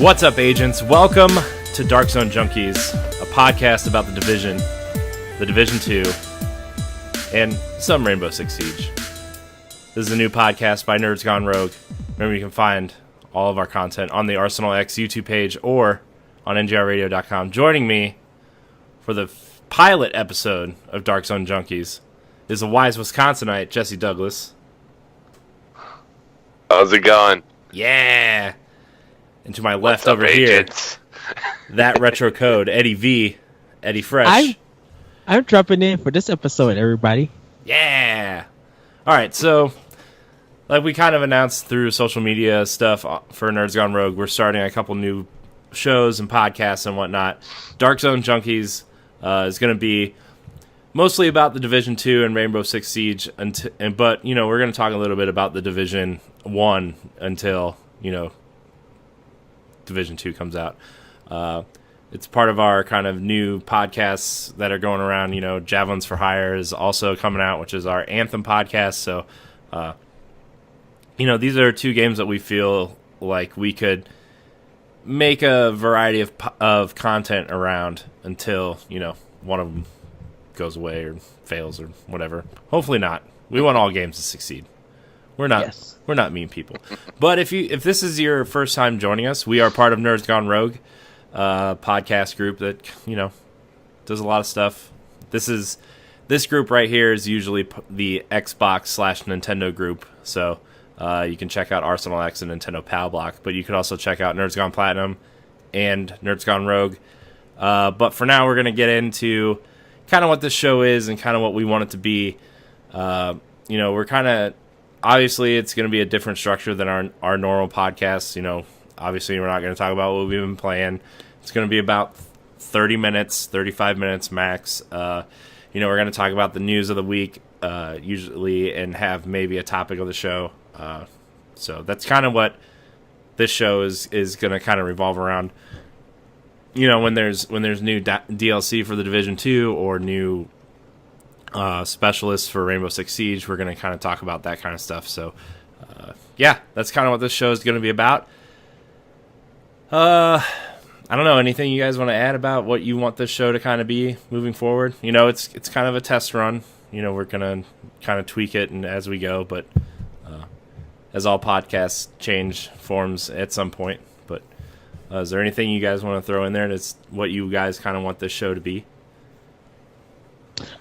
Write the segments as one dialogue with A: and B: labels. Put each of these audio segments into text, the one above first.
A: What's up, agents? Welcome to Dark Zone Junkies, a podcast about the Division 2, and some Rainbow Six Siege. This is a new podcast by Nerds Gone Rogue. Remember, you can find all of our content on the Arsenal X YouTube page or on ngrradio.com. Joining me for the pilot episode of Dark Zone Junkies is a wise Wisconsinite, Jesse Douglas.
B: How's it going?
A: Yeah! And to my left over here, that retro code, Eddie V, Eddie Fresh.
C: I'm dropping in for this episode, everybody.
A: Yeah! Alright, so, like we kind of announced through social media stuff for Nerds Gone Rogue, we're starting a couple new shows and podcasts and whatnot. Dark Zone Junkies is going to be mostly about the Division 2 and Rainbow Six Siege, but, you know, we're going to talk a little bit about the Division 1 until, you know, Division 2 comes out. It's part of our kind of new podcasts that are going around. You know, Javelins for Hire is also coming out, which is our Anthem podcast. So, you know, these are two games that we feel like we could make a variety of content around until, you know, one of them goes away or fails or whatever. Hopefully not. We want all games to succeed. We're not mean people. But if this is your first time joining us, we are part of Nerds Gone Rogue, podcast group that, you know, does a lot of stuff. This group right here is usually the Xbox/Nintendo group. So you can check out Arsenal X and Nintendo Pal Block, but you can also check out Nerds Gone Platinum and Nerds Gone Rogue. But for now, we're going to get into kind of what this show is and kind of what we want it to be. You know, we're kind of... Obviously, it's going to be a different structure than our normal podcasts. You know, obviously, we're not going to talk about what we've been playing. It's going to be about 30 minutes, 35 minutes max. You know, we're going to talk about the news of the week, usually, and have maybe a topic of the show. So that's kind of what this show is going to kind of revolve around. You know, when there's new DLC for the Division 2 or new specialists for Rainbow Six Siege, we're going to kind of talk about that kind of stuff. So, yeah, that's kind of what this show is going to be about. I don't know, anything you guys want to add about what you want this show to kind of be moving forward? You know, it's kind of a test run. You know, we're going to kind of tweak it and as we go, but as all podcasts change forms at some point. But is there anything you guys want to throw in there that's what you guys kind of want this show to be?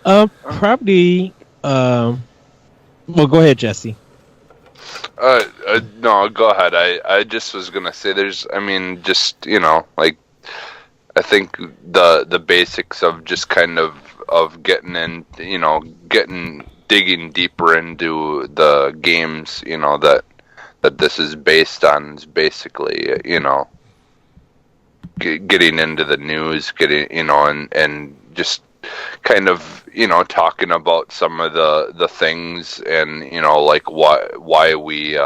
C: Probably. Well, go ahead, Jesse.
B: No, go ahead. I just was gonna say, just, you know, like, I think the basics of just kind of getting in, you know, digging deeper into the games, you know, that this is based on is basically, you know, getting into the news, you know, and just kind of, you know, talking about some of the things and, you know, like why we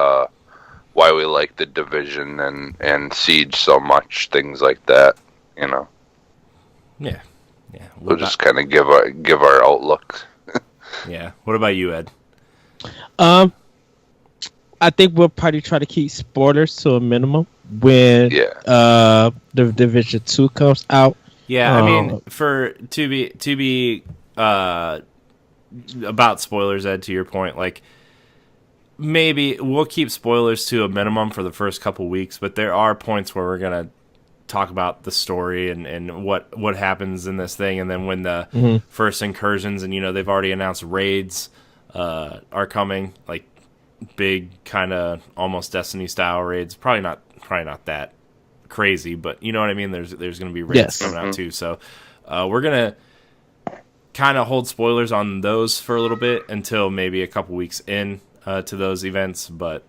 B: like the Division and Siege so much, things like that, you know.
A: Yeah.
B: We'll just kind of give our outlook.
A: Yeah. What about you, Ed?
C: I think we'll probably try to keep spoilers to a minimum when the Division 2 comes out.
A: Yeah, I mean, to be about spoilers, Ed, to your point, like, maybe we'll keep spoilers to a minimum for the first couple weeks, but there are points where we're going to talk about the story and what happens in this thing, and then when the first incursions, and, you know, they've already announced raids are coming, like, big kind of almost Destiny-style raids, probably not that crazy, but you know what I mean. There's going to be raids coming out too, so we're gonna kind of hold spoilers on those for a little bit until maybe a couple weeks in to those events. But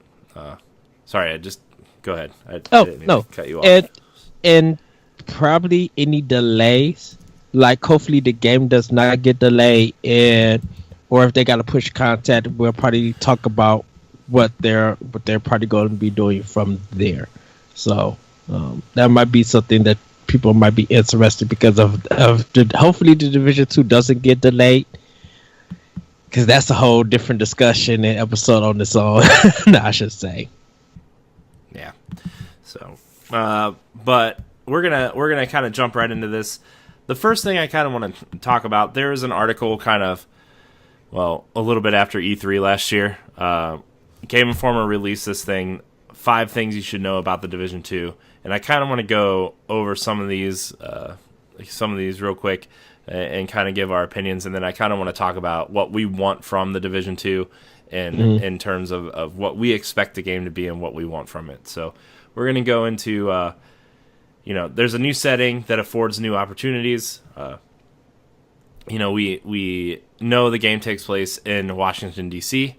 A: sorry, I just go ahead. I didn't mean to cut you off.
C: And probably any delays, like hopefully the game does not get delayed, or if they got to push content, we'll probably talk about what they're probably going to be doing from there. So. That might be something that people might be interested because hopefully the Division 2 doesn't get delayed, because that's a whole different discussion and episode on its own. No, I should say.
A: Yeah. So But we're gonna kind of jump right into this. The first thing I kind of want to talk about, there is an article kind of, well, a little bit after E3 last year. Game Informer released this thing, 5 things you should know about the Division 2, and I kind of want to go over some of these real quick and kind of give our opinions, and then I kind of want to talk about what we want from the Division 2 and in terms of what we expect the game to be and what we want from it. So we're going to go into, there's a new setting that affords new opportunities. We know the game takes place in Washington, D.C.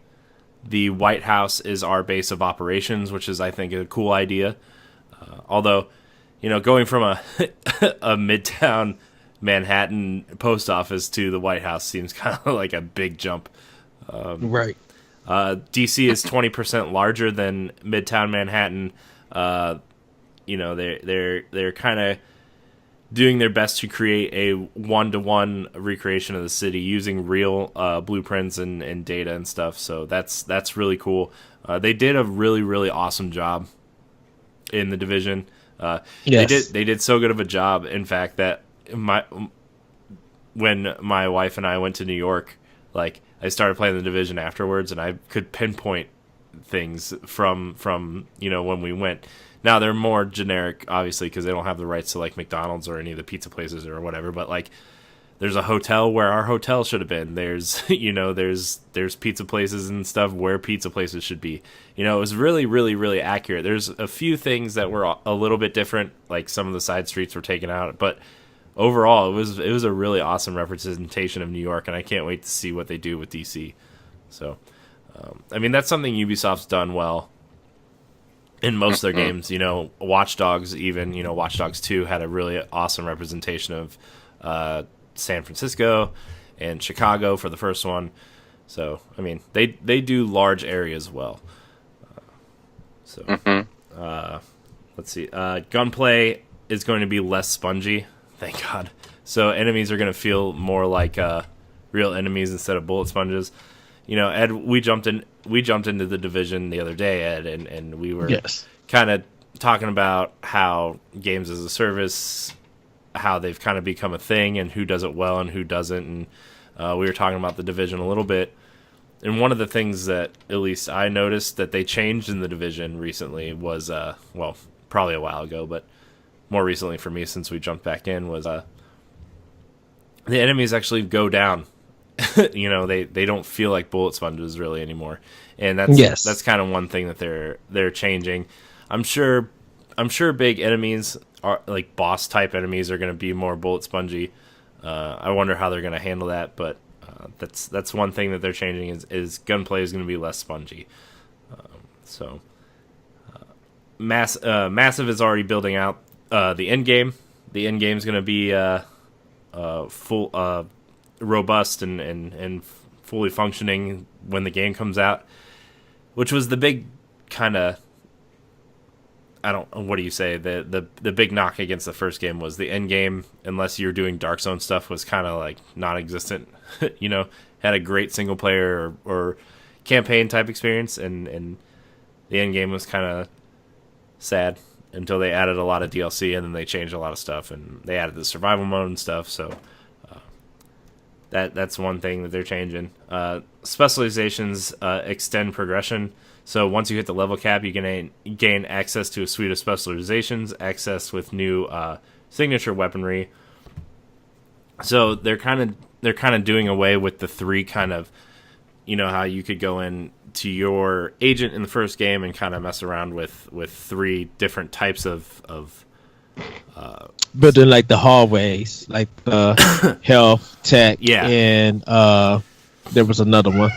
A: The White House is our base of operations, which is, I think, a cool idea. Although, going from a Midtown Manhattan post office to the White House seems kind of like a big jump.
C: Right.
A: DC is 20% larger than Midtown Manhattan. They're kind of doing their best to create a one-to-one recreation of the city using real blueprints and data and stuff. So that's really cool. They did a really, really awesome job in the Division.
C: Yes.
A: They did so good of a job, in fact, that when my wife and I went to New York, like, I started playing the Division afterwards, and I could pinpoint things from when we went. Now they're more generic, obviously, because they don't have the rights to like McDonald's or any of the pizza places or whatever. But like, there's a hotel where our hotel should have been. There's there's pizza places and stuff where pizza places should be. It was really, really, really accurate. There's a few things that were a little bit different, like some of the side streets were taken out, but overall, it was a really awesome representation of New York, and I can't wait to see what they do with DC. So, that's something Ubisoft's done well in most of their games. Watch Dogs, even, Watch Dogs 2 had a really awesome representation of San Francisco and Chicago for the first one. So, they do large areas well. Let's see. Gunplay is going to be less spongy. Thank God. So enemies are going to feel more like real enemies instead of bullet sponges. Ed, we jumped into the Division the other day, Ed, and we were kind of talking about how games as a service, how they've kind of become a thing, and who does it well and who doesn't. And we were talking about the Division a little bit. And one of the things that at least I noticed that they changed in the Division recently was, probably a while ago, but more recently for me since we jumped back in, was the enemies actually go down. They don't feel like bullet sponges really anymore, and that's kind of one thing that they're changing. I'm sure big enemies are like boss type enemies are going to be more bullet spongy. I wonder how they're going to handle that, but that's one thing that they're changing is gunplay is going to be less spongy. Massive is already building out the end game. The end game is going to be full, robust and fully functioning when the game comes out, which was the big kind of, what do you say? The big knock against the first game was the end game, unless you're doing Dark Zone stuff, was kind of like non-existent. Had a great single player or campaign type experience, and the end game was kind of sad until they added a lot of DLC, and then they changed a lot of stuff, and they added the survival mode and stuff. So that's one thing that they're changing. Specializations extend progression. So once you hit the level cap, you can gain access to a suite of specializations, access with new signature weaponry. So they're kind of doing away with the 3 kind of, how you could go in to your agent in the first game and kind of mess around with 3 different types of
C: building like the hallways, like the health tech, and there was another one.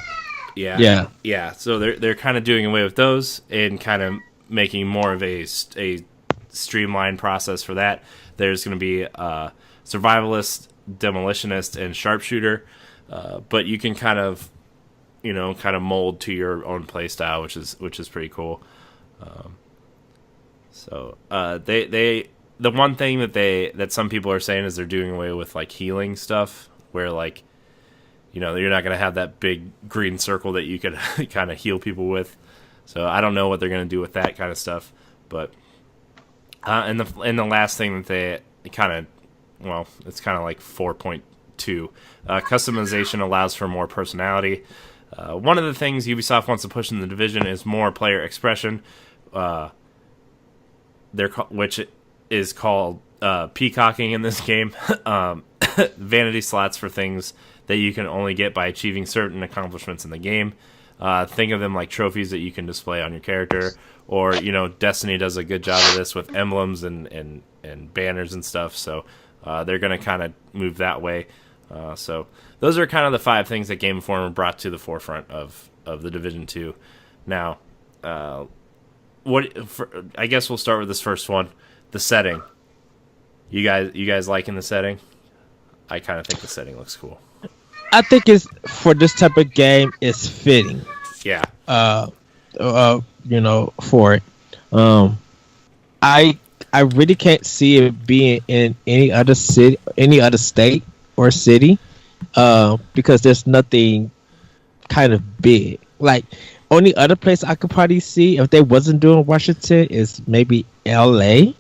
A: Yeah. So they're kind of doing away with those and kind of making more of a streamlined process for that. There's going to be survivalist, demolitionist, and sharpshooter, but you can kind of mold to your own play style, which is pretty cool. The one thing that some people are saying is they're doing away with like healing stuff, where like, you're not going to have that big green circle that you could kind of heal people with. So I don't know what they're going to do with that kind of stuff, but And the last thing that they kind of, well, it's kind of like 4.2. Customization allows for more personality. One of the things Ubisoft wants to push in the Division is more player expression, which is called peacocking in this game. Vanity slots for things that you can only get by achieving certain accomplishments in the game. Think of them like trophies that you can display on your character, or Destiny does a good job of this with emblems and banners and stuff. So they're going to kind of move that way. So those are kind of the 5 things that Game Informer brought to the forefront of the Division 2. Now, I guess we'll start with this first one, the setting. You guys liking the setting? I kind of think the setting looks cool.
C: I think it's for this type of game, it's fitting.
A: Yeah.
C: For it. I really can't see it being in any other city, any other state or city, because there's nothing kind of big. Like, only other place I could probably see if they wasn't doing Washington is maybe LA.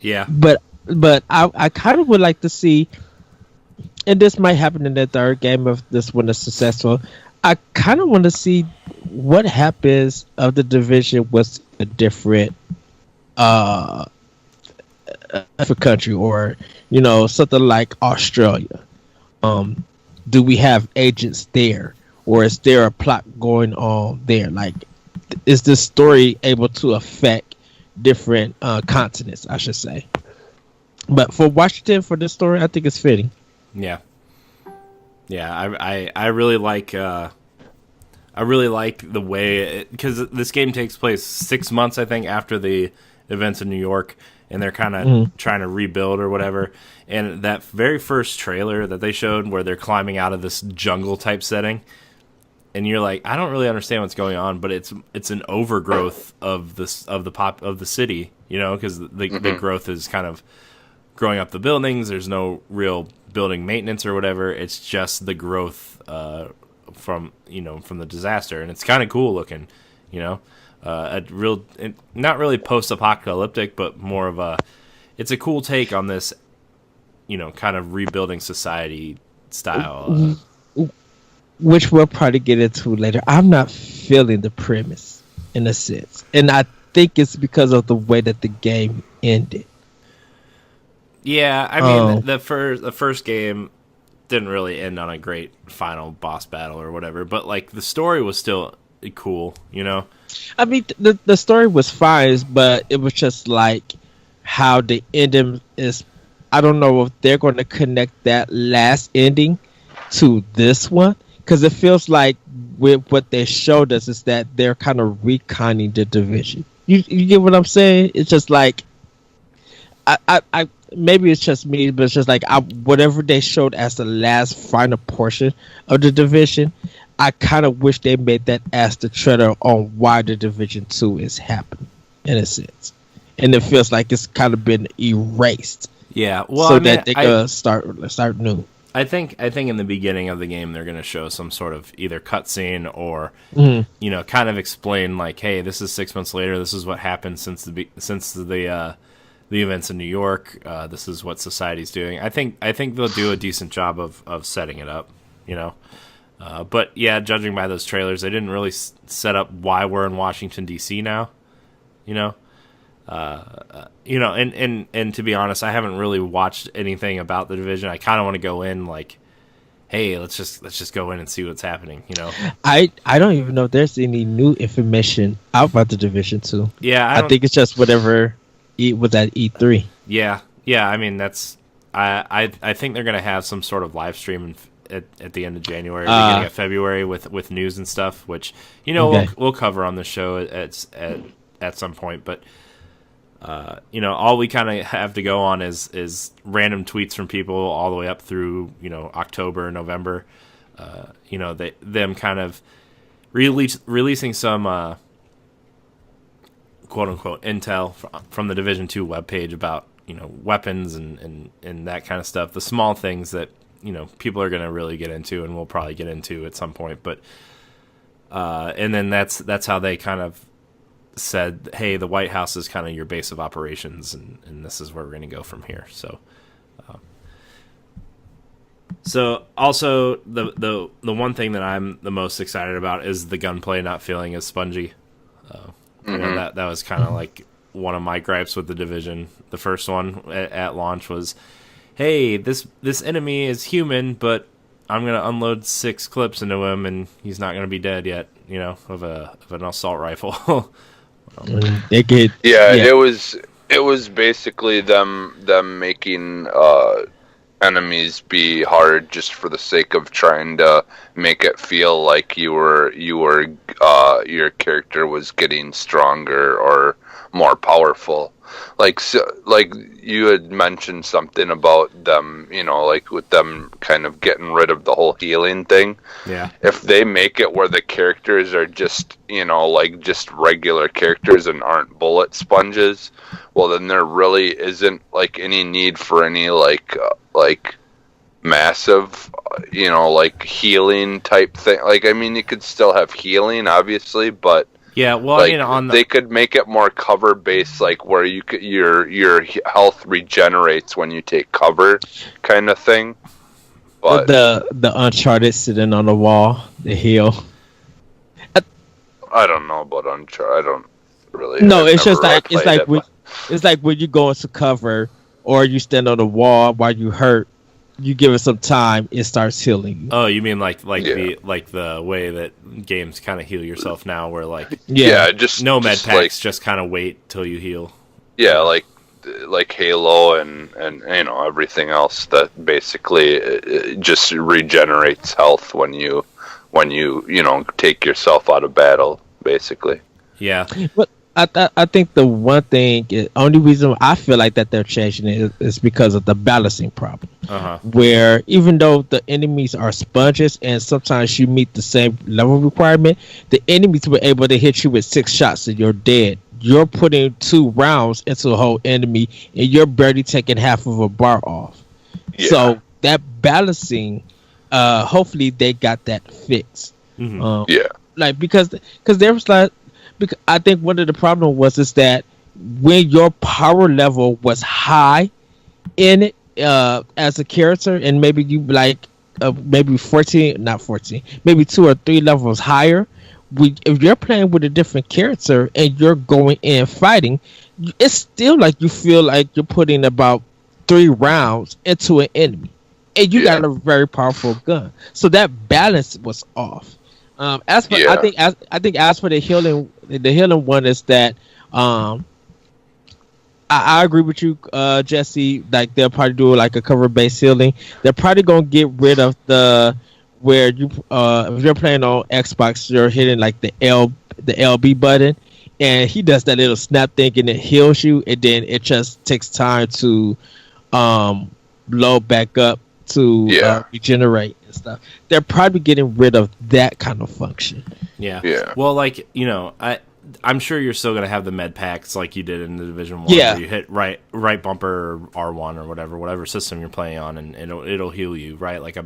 A: Yeah.
C: But I kind of would like to see, and this might happen in the third game if this one is successful. I kind of want to see what happens of the Division was a different country, or something like Australia. Do we have agents there, or is there a plot going on there? Like, is this story able to affect different continents, I should say? But for Washington, for this story, I think it's fitting.
A: Yeah. I really like the way, because this game takes place 6 months, I think, after the events in New York, and they're kind of trying to rebuild or whatever. And that very first trailer that they showed, where they're climbing out of this jungle type setting, and you're like, I don't really understand what's going on, but it's an overgrowth of the city, because the growth is kind of growing up the buildings. There's no real building maintenance or whatever. It's just the growth from the disaster, and it's kind of cool looking. Not really post-apocalyptic, but more of it's a cool take on this, kind of rebuilding society style.
C: Which we'll probably get into later. I'm not feeling the premise in a sense, and I think it's because of the way that the game ended.
A: Yeah, I mean, the first game didn't really end on a great final boss battle or whatever, but like the story was still cool,
C: I mean, the story was fine, but it was just like how the ending is. I don't know if they're going to connect that last ending to this one, because it feels like with what they showed us is that they're kind of reconning the Division. You get what I'm saying? It's just like I maybe it's just me, but it's just like whatever they showed as the last final portion of the Division, I kind of wish they made that as the trailer on why the Division 2 is happening, in a sense. And it feels like it's kind of been erased.
A: Yeah, well,
C: so that they can start new.
A: I think in the beginning of the game they're going to show some sort of either cutscene or kind of explain like, hey, this is 6 months later. This is what happened since the events in New York. This is what society's doing. I think they'll do a decent job of setting it up. But yeah, judging by those trailers, they didn't really set up why we're in Washington D.C. now. And to be honest, I haven't really watched anything about the Division. I kind of want to go in like, hey, let's just go in and see what's happening.
C: I don't even know if there's any new information out about the Division 2.
A: Yeah,
C: I think it's just whatever was at E3.
A: Yeah. I mean, that's I think they're gonna have some sort of live stream at the end of January, beginning of February with news and stuff, which okay. we'll cover on the show at some point, but. All we kind of have to go on is random tweets from people all the way up through, October, November. Them kind of releasing some quote unquote intel from the Division 2 webpage about, weapons and that kind of stuff. The small things that, people are going to really get into and we'll probably get into at some point. But and then that's how they kind of said, hey, the White House is kind of your base of operations, and this is where we're going to go from here. So also the one thing that I'm the most excited about is the gunplay not feeling as spongy. You know, that was kind of like one of my gripes with the Division. The first one at launch was, hey, this enemy is human, but I'm gonna unload 6 clips into him, and he's not gonna be dead yet. You know, of an assault rifle.
B: It was basically them making enemies be hard just for the sake of trying to make it feel like your character was getting stronger or more powerful. Like you had mentioned something about them, you know, like with them kind of getting rid of the whole healing thing.
A: Yeah.
B: If they make it where the characters are just, you know, like just regular characters and aren't bullet sponges, well then there really isn't like any need for any like massive, you know, like healing type thing. Like, I mean, you could still have healing, obviously, but
A: yeah, well,
B: like,
A: I mean,
B: they could make it more cover based, like where you could, your health regenerates when you take cover, kind of thing. But
C: the Uncharted sitting on the wall, the heal.
B: I don't know about Uncharted. I don't really.
C: No,
B: I've
C: it's just
B: never
C: like
B: really played
C: it's like when you go into cover or you stand on the wall while you hurt. You give it some time, it starts healing you.
A: Oh, you mean like the way that games kind of heal yourself now, where like
B: just
A: no med
B: just
A: packs,
B: like,
A: just kind of wait till you heal.
B: Yeah, like Halo and you know everything else that basically just regenerates health when you know take yourself out of battle, basically.
A: Yeah,
C: but I think the one thing, only reason I feel like that they're changing it is because of the balancing problem. Where even though the enemies are sponges and sometimes you meet the same level requirement, the enemies were able to hit you with 6 shots and you're dead. You're putting 2 rounds into a whole enemy and you're barely taking half of a bar off. Yeah. So that balancing, hopefully they got that fixed. Like because there was like. Because I think one of the problems was that when your power level was high in it as a character, and maybe you like maybe 14, not 14, maybe 2 or 3 levels higher. If you're playing with a different character and you're going in fighting, it's still like you feel like you're putting about 3 rounds into an enemy, and you got a very powerful gun. So that balance was off. As for I think as for the healing one is that I agree with you, Jesse. Like they'll probably do like a cover based healing. They're probably gonna get rid of the where you if you're playing on Xbox, you're hitting like the LB button, and he does that little snap thing and it heals you, and then it just takes time to load back up to regenerate and stuff. They're probably getting rid of that kind of function.
A: Yeah. Well, like, you know, I'm sure you're still gonna have the med packs like you did in the Division 1, where you hit right bumper or R1 or whatever system you're playing on, and it'll heal you, right? Like a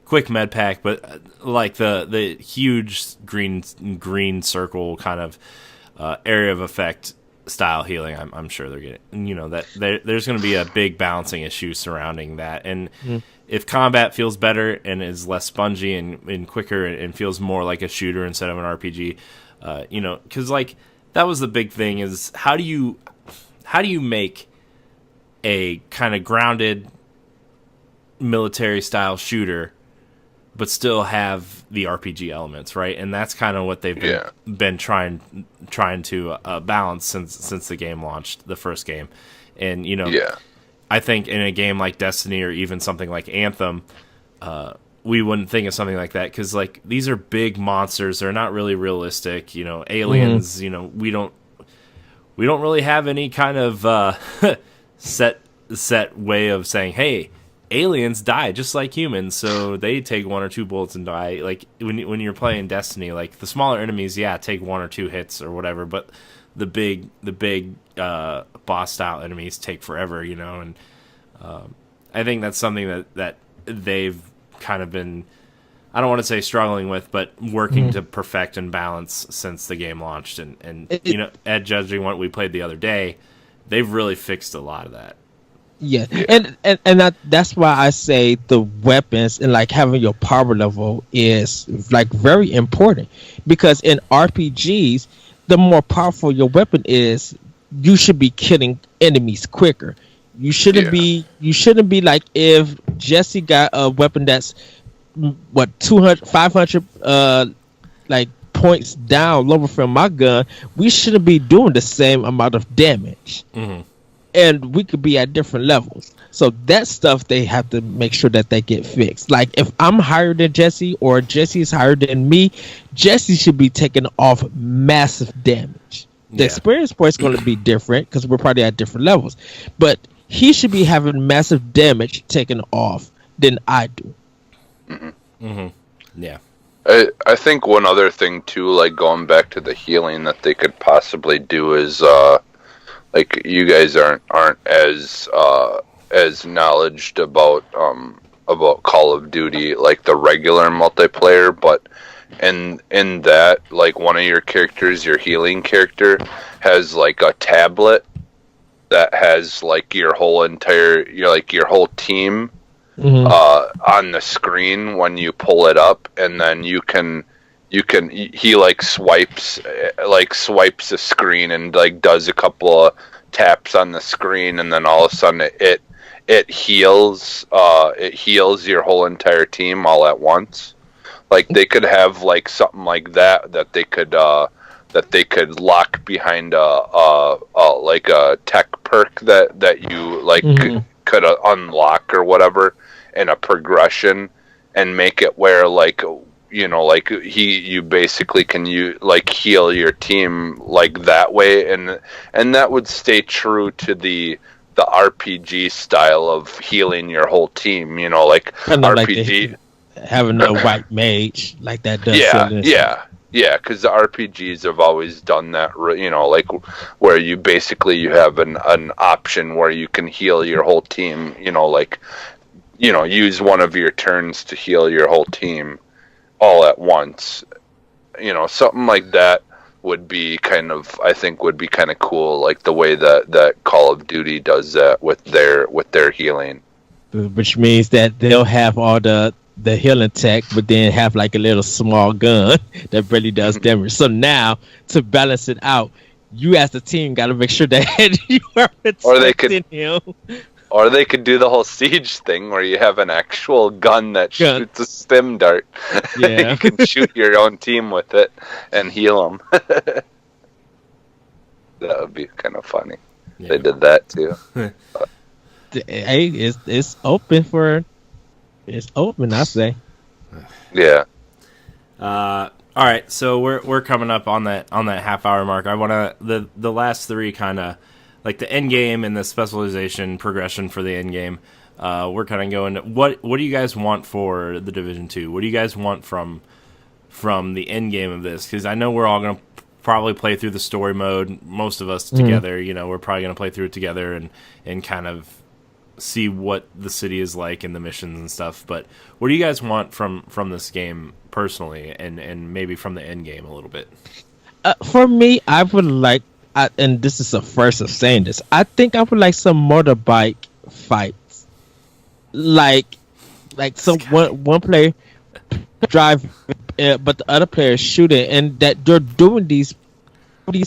A: quick med pack, but like the huge green circle kind of area of effect style healing, I'm sure they're getting, you know, that there's going to be a big balancing issue surrounding that. And if combat feels better and is less spongy and quicker and feels more like a shooter instead of an RPG, you know, because like that was the big thing is how do you make a kind of grounded military style shooter but still have the RPG elements, right? And that's kind of what they've been trying to balance since the game launched, the first game. And, you know, I think in a game like Destiny or even something like Anthem, we wouldn't think of something like that because, like, these are big monsters. They're not really realistic. You know, aliens, you know, we don't really have any kind of set way of saying, hey, aliens die just like humans, so they take 1 or 2 bullets and die. Like when you're playing Destiny, like the smaller enemies, take 1 or 2 hits or whatever, but the big boss style enemies take forever, you know. And I think that's something that they've kind of been I don't want to say struggling with, but working to perfect and balance since the game launched. And Ed, judging what we played the other day, they've really fixed a lot of that.
C: Yeah. And that's why I say the weapons and like having your power level is like very important, because in RPGs, the more powerful your weapon is, you should be killing enemies quicker. You shouldn't be like, if Jesse got a weapon that's 200, 500 like points down lower from my gun, we shouldn't be doing the same amount of damage. And we could be at different levels. So that stuff they have to make sure that they get fixed. Like if I'm higher than Jesse or Jesse is higher than me, Jesse should be taking off massive damage. The experience point is going to be different because we're probably at different levels, but he should be having massive damage taken off than I do.
A: Yeah.
B: I think one other thing too, like going back to the healing that they could possibly do is like you guys aren't as knowledged about Call of Duty, like the regular multiplayer, but in that, like one of your characters, your healing character, has like a tablet that has like your whole team on the screen when you pull it up, and then he like swipes a screen and like does a couple of taps on the screen, and then all of a sudden it heals your whole entire team all at once. Like they could have like something like that they could lock behind like a tech perk that you like could unlock or whatever in a progression, and make it where like you basically can heal your team like that way, and that would stay true to the RPG style of healing your whole team, like RPG.
C: Like having a white mage like that does.
B: Yeah, because the RPGs have always done that, like where you have an option where you can heal your whole team, use one of your turns to heal your whole team all at once. Something like that would be kind of cool, like the way that Call of Duty does that with their healing.
C: Which means that they'll have all the healing tech, but then have like a little small gun that really does damage. So now, to balance it out, you as the team got to make sure that you are protecting him.
B: Or they could do the whole siege thing where you have an actual gun that shoots a stim dart.
C: Yeah.
B: You can shoot your own team with it and heal them. That would be kind of funny. Yeah. They did that too.
C: Hey, it's open for... It's open, I say.
B: Yeah.
A: All right, so we're coming up on that half hour mark. I want to the last three kind of like the end game and the specialization progression for the end game. We're kind of going to, what do you guys want for the Division 2? What do you guys want from the end game of this? Because I know we're all going to probably play through the story mode, most of us together. We're probably going to play through it together and kind of see what the city is like and the missions and stuff. But what do you guys want from this game personally, and maybe from the end game a little bit?
C: For me, I would like, and this is the first of saying this, I think I would like some motorbike fights, like some one player drive, but the other player is shooting, and that they're doing these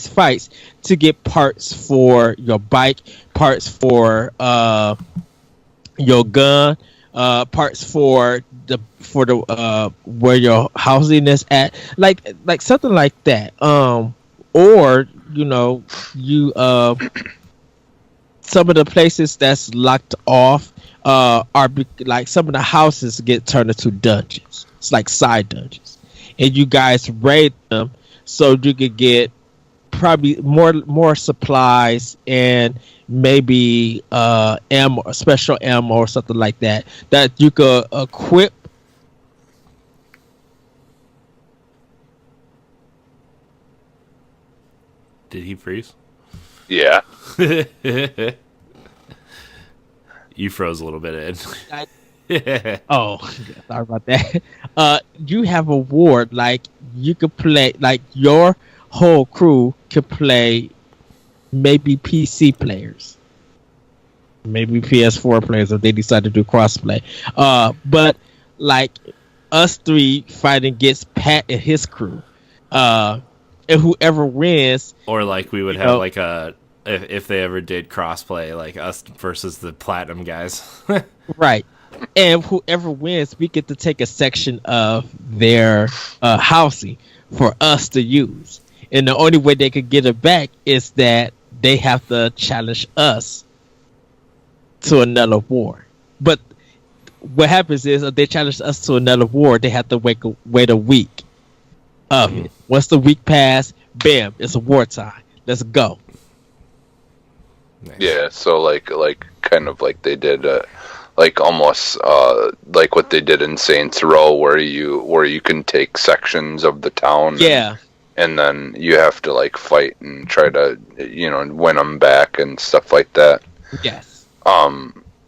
C: fights to get parts for your bike, parts for your gun, parts for the where your housing is at, like something like that. Or you some of the places that's locked off are like some of the houses get turned into dungeons. It's like side dungeons, and you guys raid them so you could get probably more supplies and maybe ammo, special ammo or something like that you could equip.
A: Did he freeze?
B: Yeah.
A: You froze a little bit, Ed.
C: Oh, sorry about that. You have a ward like you could play, like your whole crew could play, maybe PC players, maybe PS4 players if they decide to do crossplay. But like us three fighting against Pat and his crew. And whoever wins,
A: Or like we would
C: you
A: have
C: know,
A: like a if they ever did crossplay, like us versus the platinum guys.
C: right. And whoever wins, we get to take a section of their housing for us to use. And the only way they could get it back is that they have to challenge us to another war. But what happens is, if they challenge us to another war, they have to wait a week of it. Once the week pass, bam, it's a wartime. Let's go.
A: Nice.
B: Yeah, so like kind of like they did like almost like what they did in Saints Row, where you can take sections of the town,
C: Yeah.
B: and then you have to like fight and try to win them back and stuff like that.
C: Yes.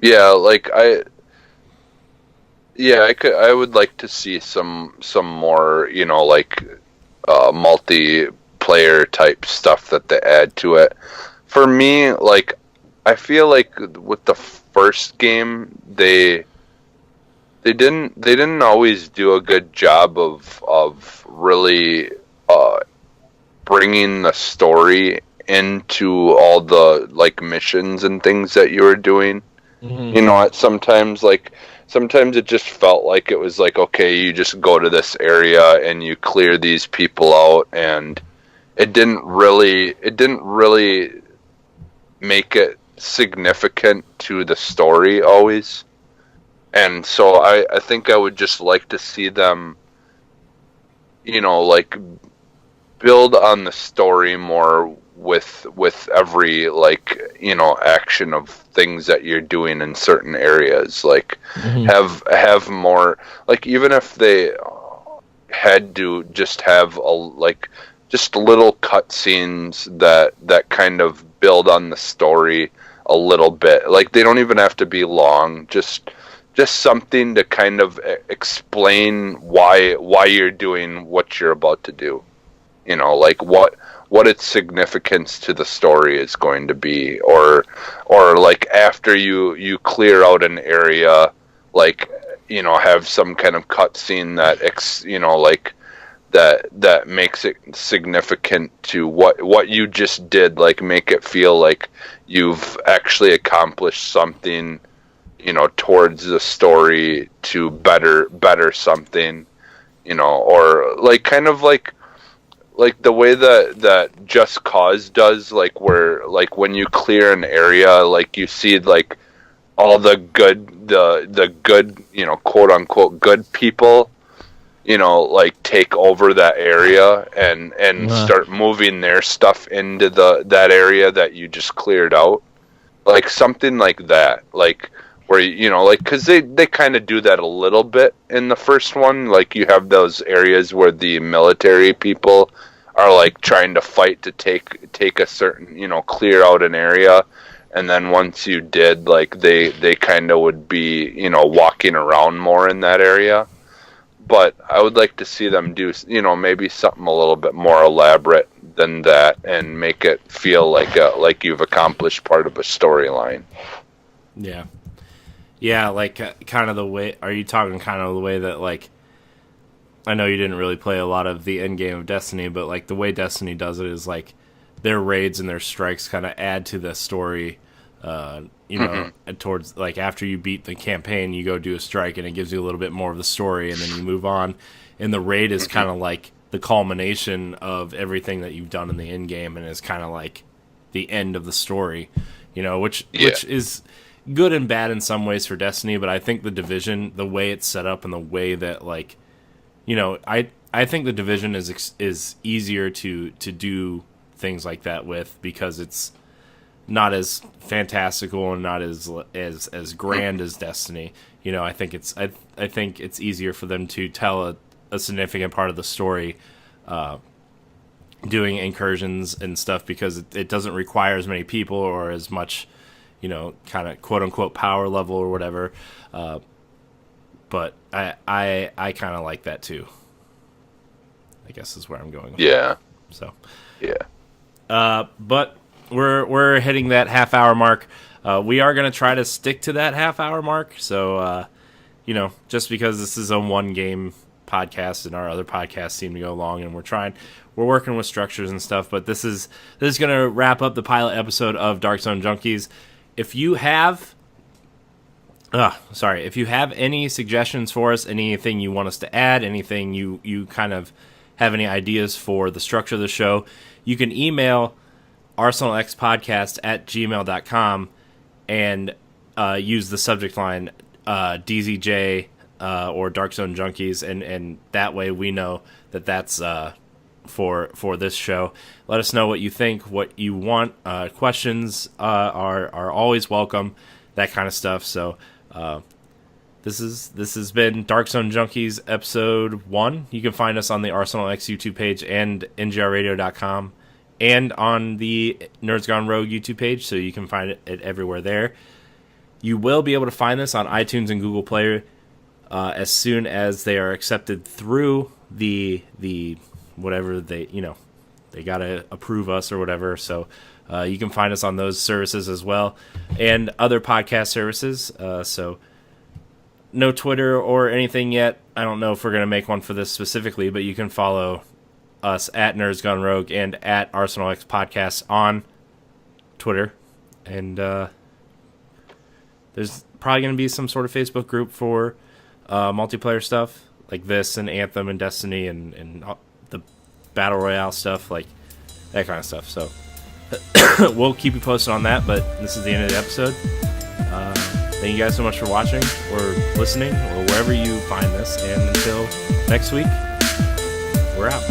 B: Yeah, like I would like to see some more like multiplayer type stuff that they add to it. For me, like, I feel like with the first game, they didn't always do a good job of really bringing the story into all the like missions and things that you were doing.
C: Mm-hmm.
B: Sometimes it just felt like it was like, okay, you just go to this area and you clear these people out, and it didn't really make it significant to the story always. And so I think I would just like to see them, like build on the story more with every like action of things that you're doing in certain areas. Like have more, like, even if they had to just have just little cutscenes that kind of build on the story a little bit. Like, they don't even have to be long. Just something to kind of explain why you're doing what you're about to do. Like what its significance to the story is going to be, or like after you clear out an area, like have some kind of cutscene that like that makes it significant to what you just did. Like, make it feel like you've actually accomplished something, towards the story to better something, or like kind of like the way that Just Cause does, like, where like when you clear an area, like you see like all the good quote unquote good people like take over that area and start moving their stuff into that area that you just cleared out. Like something like that, like where like, because they kind of do that a little bit in the first one. Like, you have those areas where the military people are like trying to fight to take a certain clear out an area, and then once you did, like they kind of would be walking around more in that area. But I would like to see them do maybe something a little bit more elaborate than that, and make it feel like you've accomplished part of a storyline.
A: Yeah, like kind of the way. Are you talking kind of the way that, like, I know you didn't really play a lot of the end game of Destiny, but like the way Destiny does it is like their raids and their strikes kind of add to the story. And towards, like, after you beat the campaign, you go do a strike and it gives you a little bit more of the story, and then you move on. And the raid is kind of like the culmination of everything that you've done in the end game, and is kind of like the end of the story, which is good and bad in some ways for Destiny. But I think the Division, the way it's set up and the way that, like, I think the Division is easier to do things like that with, because it's not as fantastical and not as grand as Destiny. I think it's easier for them to tell a significant part of the story, doing incursions and stuff, because it doesn't require as many people or as much, kind of quote unquote power level or whatever. but I kind of like that too. I guess is where I'm going with
B: Yeah.
A: that. So
B: Yeah.
A: but we're hitting that half-hour mark. We are going to try to stick to that half-hour mark. So just because this is a one-game podcast and our other podcasts seem to go long, and we're working with structures and stuff. But this is going to wrap up the pilot episode of Dark Zone Junkies. If you have any suggestions for us, anything you want us to add, anything you kind of have any ideas for the structure of the show, you can email arsenalxpodcast@gmail.com and use the subject line DZJ or Dark Zone Junkies, and that way we know that that's for this show. Let us know what you think, what you want. Questions are always welcome, that kind of stuff. So this has been Dark Zone Junkies episode 1. You can find us on the Arsenal X YouTube page and ngrradio.com and on the Nerds Gone Rogue YouTube page, so you can find it everywhere there. You will be able to find this on iTunes and Google Play as soon as they are accepted through the whatever they gotta approve us or whatever. So you can find us on those services as well, and other podcast services. So no Twitter or anything yet. I don't know if we're gonna make one for this specifically, but you can follow us at Nerds Gone Rogue and at Arsenal X Podcast on Twitter, and there's probably going to be some sort of Facebook group for multiplayer stuff like this and Anthem and Destiny and the Battle Royale stuff, like that kind of stuff. So we'll keep you posted on that, but this is the end of the episode. Thank you guys so much for watching or listening or wherever you find this, and until next week, we're out.